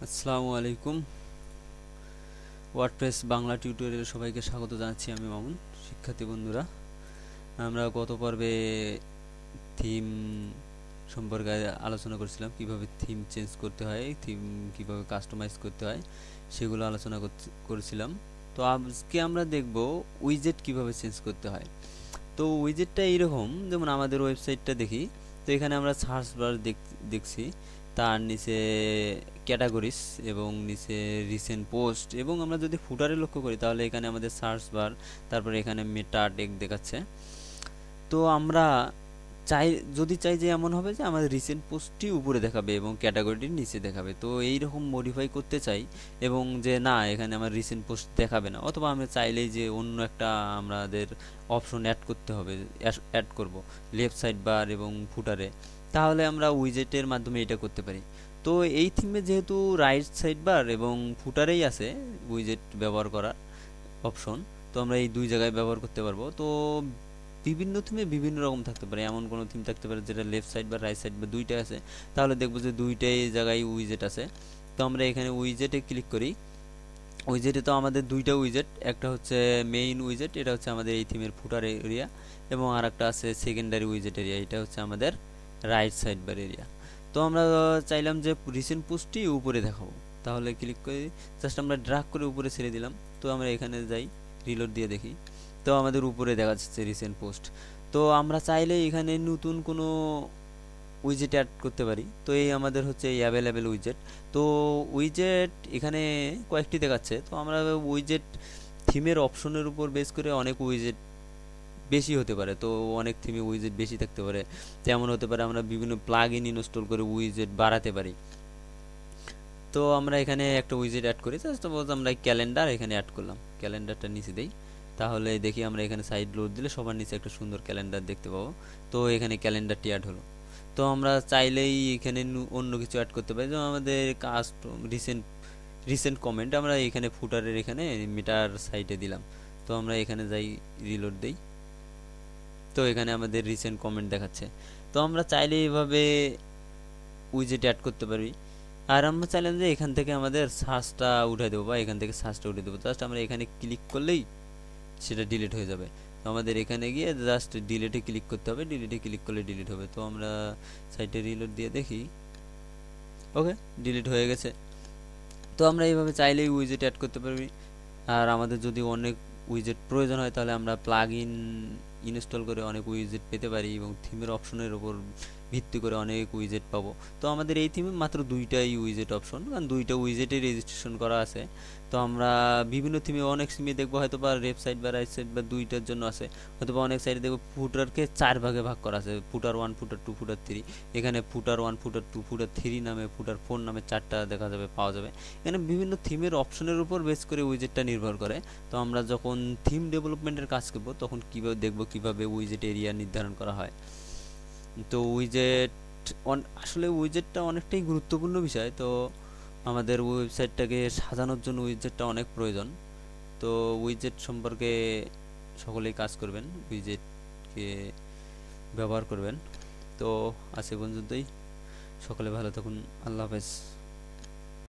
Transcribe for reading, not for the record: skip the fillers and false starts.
আসসালামু আলাইকুম। ওয়ার্ডপ্রেস বাংলা টিউটোরিয়ালে সবাইকে স্বাগত জানাচ্ছি। আমি মামুন। শিক্ষার্থী বন্ধুরা, আমরা গত পর্বে থিম সম্পর্কে আলোচনা করছিলাম, কিভাবে থিম চেঞ্জ করতে হয়, থিম কিভাবে কাস্টমাইজ করতে হয়, সেগুলো আলোচনা করেছিলাম। তো আজকে আমরা দেখব উইজেট কিভাবে চেঞ্জ করতে হয়। তো উইজেটটা এইরকম, যেমন আমাদের ওয়েবসাইটটা দেখি। তো এখানে আমরা সার্চ বার দেখছি, তার নিচে ক্যাটাগরিজ এবং নিচে রিসেন্ট পোস্ট, এবং আমরা যদি ফুটারে লক্ষ্য করি তাহলে এখানে আমাদের সার্চ বার, তারপরে এখানে মেটা টেক দেখাচ্ছে। তো আমরা যদি চাই যে এমন হবে যে আমাদের রিসেন্ট পোস্টটি উপরে দেখাবে এবং ক্যাটাগরিটি নিচে দেখাবে, তো এই রকম মডিফাই করতে চাই, এবং যে না এখানে আমার রিসেন্ট পোস্ট দেখাবে না, অথবা আমরা চাইলেই যে অন্য একটা আমাদের অপশন অ্যাড করতে হবে, অ্যাড করব লেফট সাইড বার এবং ফুটারে, তাহলে আমরা উইজেটের মাধ্যমে এটা করতে পারি। তো এই থিমে যেহেতু রাইট সাইড বার এবং ফুটারেই আছে উইজেট ব্যবহার করার অপশন, তো আমরা এই দুই জায়গায় ব্যবহার করতে পারবো। তো বিভিন্ন থিমে বিভিন্ন রকম থাকতে পারে, এমন কোনো থিম থাকতে পারে যেটা লেফট সাইড বা রাইট সাইড বা দুইটা আছে, তাহলে দেখবো যে দুইটাই জায়গায় উইজেট আছে। তো আমরা এখানে উইজেটে ক্লিক করি। উইজেটে তো আমাদের দুইটা উইজেট, একটা হচ্ছে মেইন উইজেট, এটা হচ্ছে আমাদের এই থিমের ফুটার এরিয়া, এবং আর একটা আছে সেকেন্ডারি উইজেট এরিয়া, এটা হচ্ছে আমাদের রাইট সাইড বার এরিয়া। তো আমরা চাইলাম যে রিসেন্ট পোস্টটি উপরে দেখাবো, তাহলে ক্লিক করে জাস্ট আমরা ড্রাগ করে উপরে ছেড়ে দিলাম। তো আমরা এখানে যাই, রিলোড দিয়ে দেখি, তো আমাদের উপরে দেখা যাচ্ছে রিসেন্ট পোস্ট। তো আমরা চাইলে এখানে নতুন কোনো উইজেট অ্যাড করতে পারি। তো এই আমাদের হচ্ছে এই অ্যাভেলেবেল উইজেট। তো উইজেট এখানে কয়েকটি দেখাচ্ছে, তো আমরা উইজেট থিমের অপশনের উপর বেস করে অনেক উইজেট বেশি হতে পারে, তো অনেক থিমে উইজেট বেশি থাকতে পারে। যেমন হতে পারে আমরা বিভিন্ন প্লাগ ইন ইনস্টল করে উইজেট বাড়াতে পারি। তো আমরা এখানে একটা উইজেট অ্যাড করি, জাস্ট আমরা ক্যালেন্ডার এখানে অ্যাড করলাম, ক্যালেন্ডারটা নিচে দেই, তাহলে দেখি আমরা এখানে সাইড লোড দিলে সবার নিচে একটা সুন্দর ক্যালেন্ডার দেখতে পাবো। তো এখানে ক্যালেন্ডারটি অ্যাড হলো। তো আমরা চাইলেই এখানে অন্য কিছু অ্যাড করতে পারি, যেমন আমাদের কাস্ট রিসেন্ট রিসেন্ট কমেন্ট আমরা এখানে ফুটারের এখানে মিটার সাইটে দিলাম। তো আমরা এখানে যাই, রিলোড দেই, তো এখানে আমাদের রিসেন্ট কমেন্ট দেখাচ্ছে। তো আমরা চাইলে এভাবে উইজেট অ্যাড করতে পারি। আর আমরা চাইলাম যে এখান থেকে আমাদের সার্চটা উঠে দেবো, বা এখান থেকে সার্চটা উঠে দেবো, জাস্ট আমরা এখানে ক্লিক করলেই সেটা ডিলিট হয়ে যাবে। তো আমাদের এখানে গিয়ে জাস্ট ডিলিটে ক্লিক করতে হবে, ডিলিটে ক্লিক করলে ডিলিট হবে। তো আমরা সাইটে রিলোড দিয়ে দেখি, ওকে, ডিলিট হয়ে গেছে। তো আমরা এইভাবে চাইলেই উইজেট অ্যাড করতে পারি। আর আমাদের যদি অনেক উইজেট প্রয়োজন হয় তাহলে আমরা প্লাগ ইন ইনস্টল করে অনেক উইজেট পেতে পারি, এবং থিমের অপশনের উপর ভিত্তি করে অনেক উইজেট পাবো। তো আমাদের এই থিমে মাত্র দুইটাই উইজেট অপশন, কারণ দুইটা উইজেটে রেজিস্ট্রেশন করা আছে। তো আমরা বিভিন্ন থিমে অনেক থিমে দেখবো হয়তো বা লেফট সাইড বা রাইট সাইড বা দুইটার জন্য আছে, হয়তো বা অনেক সাইডে দেখবো ফুটারকে চার ভাগে ভাগ করা আছে, ফুটার ওয়ান, ফুটার টু, ফুটার থ্রি। এখানে ফুটার ওয়ান, ফুটার টু, ফুটার থ্রি নামে, ফুটার ফোর নামে চারটা দেখা যাবে, পাওয়া যাবে। এখানে বিভিন্ন থিমের অপশনের উপর বেস করে উইজেটটা নির্ভর করে। তো আমরা যখন থিম ডেভেলপমেন্টের কাজ করব তখন কীভাবে দেখব কীভাবে উইজেট এরিয়া নির্ধারণ করা হয়। তো উইজেট আসলে উইজেটটা অনেকটাই গুরুত্বপূর্ণ বিষয়। তো আমাদের ওয়েবসাইটটাকে সাজানোর জন্য উইজেটটা অনেক প্রয়োজন। তো উইজেট সম্পর্কে সকলেই কাজ করবেন, উইজেটকে ব্যবহার করবেন। তো আজকে পর্যন্তই, সকলে ভালো থাকুন, আল্লাহ হাফেজ।